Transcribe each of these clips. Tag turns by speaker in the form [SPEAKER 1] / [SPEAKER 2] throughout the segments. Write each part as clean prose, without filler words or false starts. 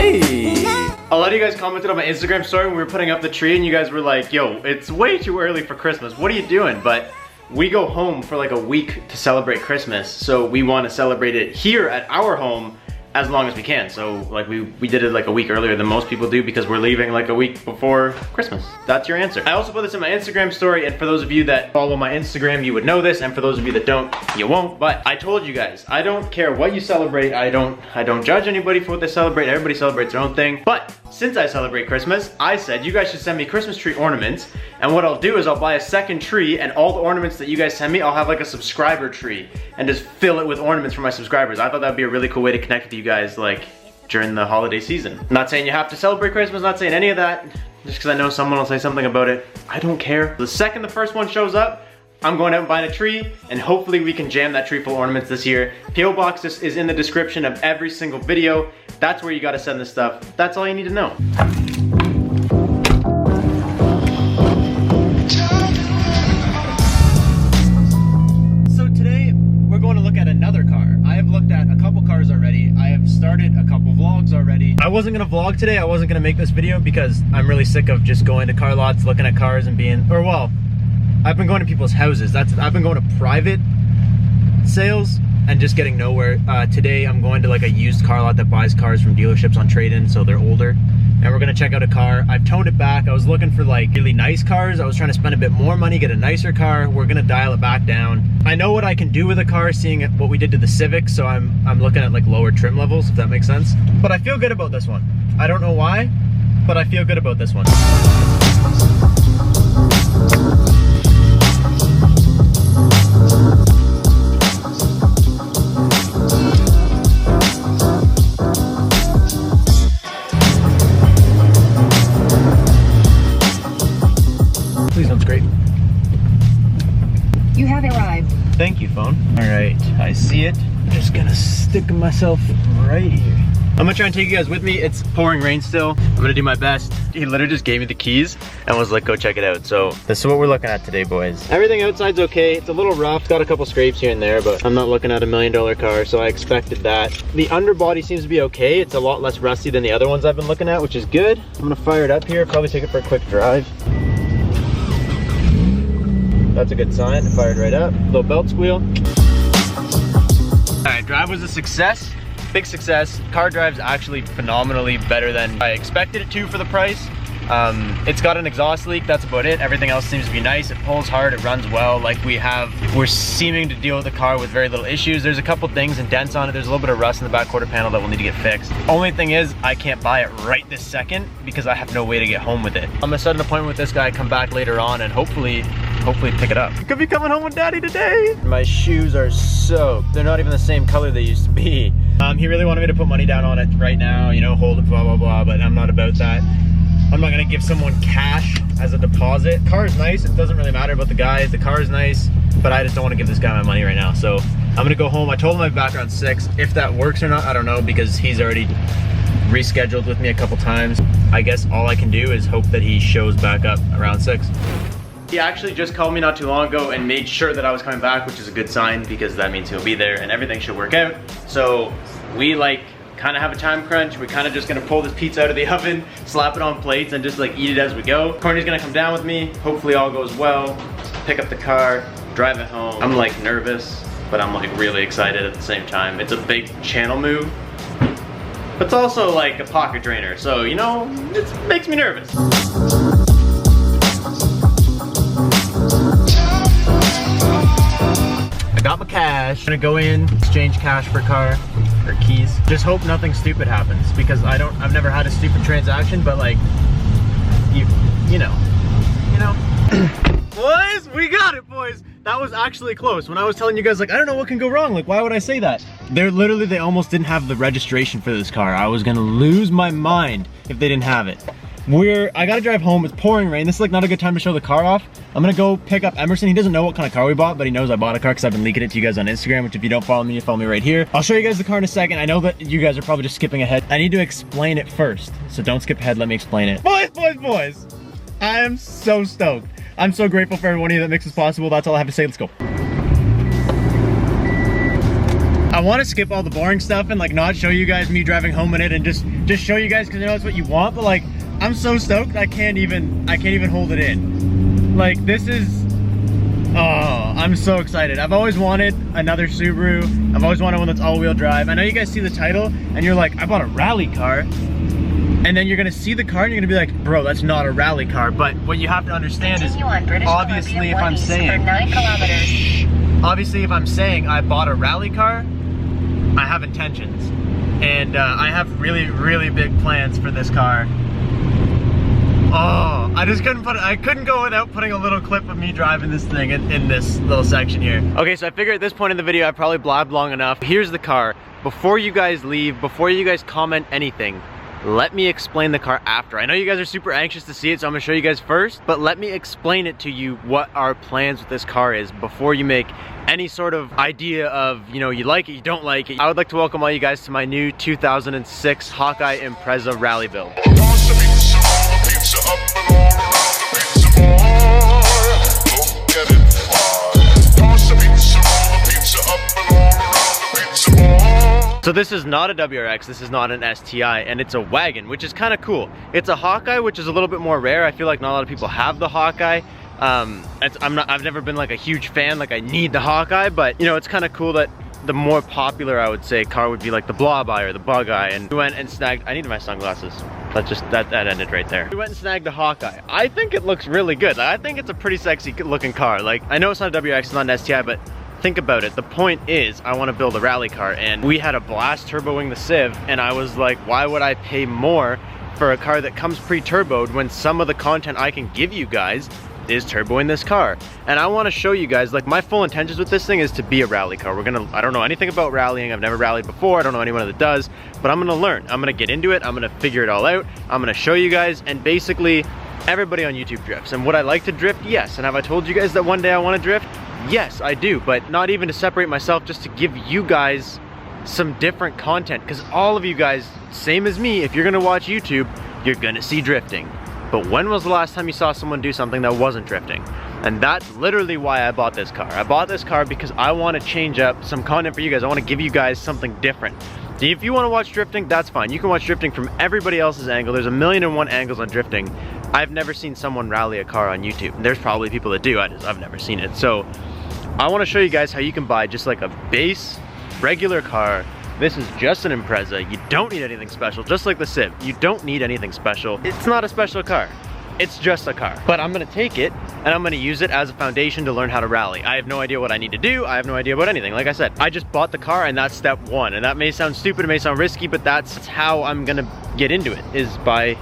[SPEAKER 1] Hey! A lot of you guys commented on my Instagram story when we were putting up the tree and you guys were like, yo, it's way too early for Christmas. What are you doing? But we go home for like a week to celebrate Christmas. So we want to celebrate it here at our home as long as we can. So like we did it like a week earlier than most people do because we're leaving like a week before Christmas. That's your answer. I also put this in my Instagram story, and for those of you that follow my Instagram, you would know this, and for those of you that don't, you won't. But I told you guys, I don't care what you celebrate. I don't judge anybody for what they celebrate. Everybody celebrates their own thing. But since I celebrate Christmas, I said you guys should send me Christmas tree ornaments, and what I'll do is I'll buy a second tree, and all the ornaments that you guys send me, I'll have like a subscriber tree and just fill it with ornaments for my subscribers. I thought that'd be a really cool way to connect with you guys like during the holiday season. I'm not saying you have to celebrate Christmas, not saying any of that, just because I know someone will say something about it. I don't care. The second the first one shows up, I'm going out and buying a tree, and hopefully we can jam that tree full of ornaments this year. PO box is in the description of every single video. That's where you gotta send this stuff. That's all you need to know. So today, we're going to look at another car. I have looked at a couple cars already. I have started a couple vlogs already. I wasn't gonna vlog today. I wasn't gonna make this video because I'm really sick of just going to car lots, looking at cars and being, or well, I've been going to people's houses. I've been going to private sales and just getting nowhere. Today I'm going to like a used car lot that buys cars from dealerships on trade-in, so they're older. And we're gonna check out a car. I've toned it back. I was looking for like really nice cars. I was trying to spend a bit more money, get a nicer car. We're gonna dial it back down. I know what I can do with a car, seeing what we did to the Civic, so I'm looking at like lower trim levels, if that makes sense. But I feel good about this one. I don't know why, but I feel good about this one. Please don't scrape.
[SPEAKER 2] You have arrived.
[SPEAKER 1] Thank you, phone. All right, I see it. I'm just gonna stick myself right here. I'm gonna try and take you guys with me. It's pouring rain still. I'm gonna do my best. He literally just gave me the keys and was like, go check it out. So this is what we're looking at today, boys. Everything outside's okay. It's a little rough, got a couple scrapes here and there, but I'm not looking at $1 million car, so I expected that. The underbody seems to be okay. It's a lot less rusty than the other ones I've been looking at, which is good. I'm gonna fire it up here, probably take it for a quick drive. That's a good sign. It fired right up. Little belt squeal. All right, drive was a success. Big success. Car drives actually phenomenally better than I expected it to for the price. It's got an exhaust leak, that's about it. Everything else seems to be nice. It pulls hard, it runs well. Like we're seeming to deal with the car with very little issues. There's a couple things and dents on it. There's a little bit of rust in the back quarter panel that will need to get fixed. Only thing is, I can't buy it right this second because I have no way to get home with it. I'm gonna set an appointment with this guy, come back later on, and hopefully pick it up. I could be coming home with daddy today. My shoes are soaked. They're not even the same color they used to be. He really wanted me to put money down on it right now, you know, hold it, blah, blah, blah, but I'm not about that. I'm not gonna give someone cash as a deposit. Car is nice, it doesn't really matter about the guy. The car is nice, but I just don't wanna give this guy my money right now. So I'm gonna go home. I told him I'd be back around 6. If that works or not, I don't know, because he's already rescheduled with me a couple times. I guess all I can do is hope that he shows back up around 6. He actually just called me not too long ago and made sure that I was coming back, which is a good sign because that means he'll be there and everything should work out. So we like kind of have a time crunch. We're kind of just gonna pull this pizza out of the oven, slap it on plates, and just like eat it as we go. Courtney's gonna come down with me. Hopefully all goes well. Pick up the car, drive it home. I'm like nervous, but I'm like really excited at the same time. It's a big channel move, but it's also like a pocket drainer. So, you know, it makes me nervous. I got my cash. I'm gonna go in, exchange cash for car. Or keys. Just hope nothing stupid happens because I've never had a stupid transaction, but like, you know. Boys, we got it, boys. That was actually close. When I was telling you guys, like, I don't know what can go wrong. Like, why would I say that? They almost didn't have the registration for this car. I was gonna lose my mind if they didn't have it. I gotta drive home. It's pouring rain. This is like not a good time to show the car off. I'm gonna go pick up Emerson. He doesn't know what kind of car we bought, but he knows I bought a car because I've been leaking it to you guys on Instagram, which if you don't follow me, you follow me right here. I'll show you guys the car in a second. I know that you guys are probably just skipping ahead. I need to explain it first, so don't skip ahead. Let me explain it. Boys. I am so stoked. I'm so grateful for everyone here that makes this possible. That's all I have to say. Let's go. I want to skip all the boring stuff and like not show you guys me driving home in it and just show you guys because I know that's what you want, but like I'm so stoked I can't even hold it in. Like this is, oh, I'm so excited. I've always wanted another Subaru. I've always wanted one that's all-wheel drive. I know you guys see the title and you're like, I bought a rally car. And then you're gonna see the car and you're gonna be like, bro, that's not a rally car. But what you have to understand is, obviously if I'm saying, obviously if I'm saying I bought a rally car, I have intentions. And I have really, really big plans for this car. Oh, I just couldn't go without putting a little clip of me driving this thing in this little section here. Okay, so I figure at this point in the video, I probably blabbed long enough. Here's the car. Before you guys leave, before you guys comment anything, let me explain the car after. I know you guys are super anxious to see it, so I'm gonna show you guys first, but let me explain it to you what our plans with this car is before you make any sort of idea of, you know, you like it, you don't like it. I would like to welcome all you guys to my new 2006 Hawkeye Impreza rally build. So this is not a WRX, this is not an STI, and it's a wagon, which is kind of cool. It's a Hawkeye, which is a little bit more rare. I feel like not a lot of people have the Hawkeye. I've never been like a huge fan, like I need the Hawkeye, but you know, it's kind of cool that the more popular, I would say, car would be like the Blob Eye or the Bug Eye. And we went and snagged, I needed my sunglasses. That ended right there. We went and snagged the Hawkeye. I think it looks really good. I think it's a pretty sexy looking car. Like, I know it's not a WRX, it's not an STI, but think about it. The point is, I want to build a rally car, and we had a blast turboing the Civ, and I was like, why would I pay more for a car that comes pre-turboed when some of the content I can give you guys is turboing this car? And I want to show you guys, like, my full intentions with this thing is to be a rally car. I don't know anything about rallying. I've never rallied before. I don't know anyone that does, but I'm gonna learn. I'm gonna get into it. I'm gonna figure it all out. I'm gonna show you guys, and basically everybody on YouTube drifts. And would I like to drift? Yes. And have I told you guys that one day I want to drift? Yes, I do, but not even to separate myself, just to give you guys some different content, because all of you guys, same as me, if you're gonna watch YouTube, you're gonna see drifting. But when was the last time you saw someone do something that wasn't drifting? And that's literally why I bought this car. I bought this car because I want to change up some content for you guys. I want to give you guys something different. If you want to watch drifting, that's fine. You can watch drifting from everybody else's angle. There's 1,000,001 angles on drifting. I've never seen someone rally a car on YouTube. There's probably people that do, I've never seen it. So I want to show you guys how you can buy just like a base, regular car. This is just an Impreza. You don't need anything special, just like the Civ. You don't need anything special. It's not a special car. It's just a car. But I'm gonna take it and I'm gonna use it as a foundation to learn how to rally. I have no idea what I need to do. I have no idea about anything. Like I said, I just bought the car and that's step one. And that may sound stupid, it may sound risky, but that's how I'm gonna get into it, is by,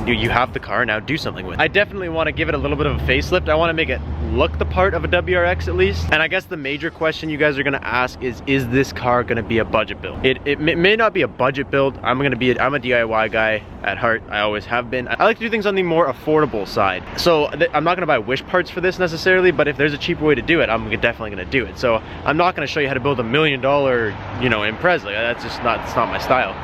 [SPEAKER 1] you have the car, now do something with it. I definitely want to give it a little bit of a facelift. I want to make it look the part of a WRX at least. And I guess the major question you guys are going to ask is this car going to be a budget build? It may not be a budget build. I'm a DIY guy at heart. I always have been. I like to do things on the more affordable side. So I'm not going to buy wish parts for this necessarily, but if there's a cheaper way to do it, I'm definitely going to do it. So I'm not going to show you how to build $1 million, you know, Impreza. That's just not, it's not my style.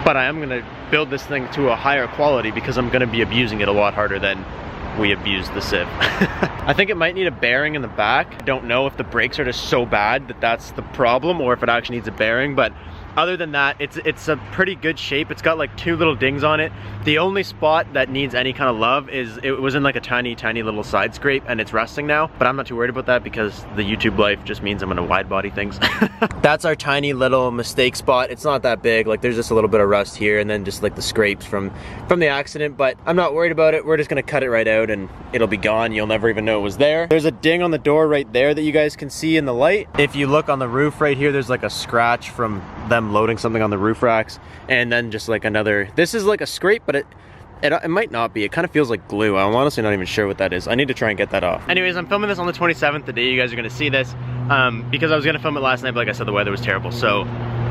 [SPEAKER 1] But I am going to build this thing to a higher quality because I'm going to be abusing it a lot harder than we abused the Civ. I think it might need a bearing in the back. I don't know if the brakes are just so bad that that's the problem, or if it actually needs a bearing, but other than that, it's a pretty good shape. It's got like 2 little dings on it. The only spot that needs any kind of love is it was in like a tiny little side scrape, and it's rusting now, but I'm not too worried about that because the YouTube life just means I'm gonna wide body things. That's our tiny little mistake spot. It's not that big. Like, there's just a little bit of rust here and then just like the scrapes from the accident, but I'm not worried about it. We're just gonna cut it right out and it'll be gone. You'll never even know it was there. There's a ding on the door right there that you guys can see in the light. If you look on the roof right here, there's like a scratch from them loading something on the roof racks, and then just like another, this is like a scrape, but it might not be. It kind of feels like glue. I'm honestly not even sure what that is. I need to try and get that off. Anyways, I'm filming this on the 27th, the day you guys are gonna see this, because I was gonna film it last night, but like I said, the weather was terrible. So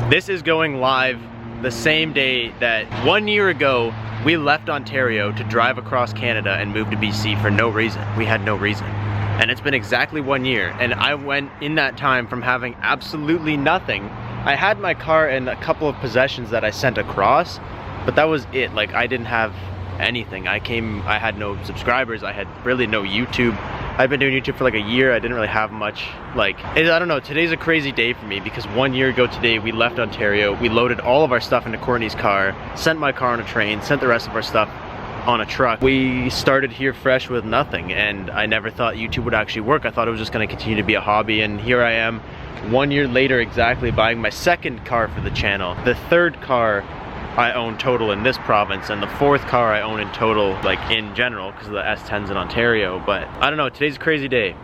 [SPEAKER 1] this is going live the same day that 1 year ago we left Ontario to drive across Canada and move to BC for no reason. We had no reason. And it's been exactly 1 year, and I went in that time from having absolutely nothing. I had my car and a couple of possessions that I sent across, but that was it. Like, I didn't have anything. I had no subscribers, I had really no YouTube I've been doing YouTube for like a year. I didn't really have much, like, I don't know, today's a crazy day for me because 1 year ago today we left Ontario, we loaded all of our stuff into Courtney's car, sent my car on a train, sent the rest of our stuff on a truck. We started here fresh with nothing, and I never thought YouTube would actually work. I thought it was just gonna continue to be a hobby, and here I am 1 year later exactly buying my second car for the channel. The third car I own total in this province, and the fourth car I own in total, like in general, because of the S10s in Ontario. But I don't know, today's a crazy day.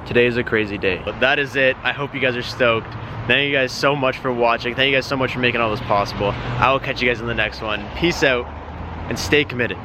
[SPEAKER 1] Today is a crazy day. But that is it. I hope you guys are stoked. Thank you guys so much for watching. Thank you guys so much for making all this possible. I will catch you guys in the next one. Peace out, and stay committed.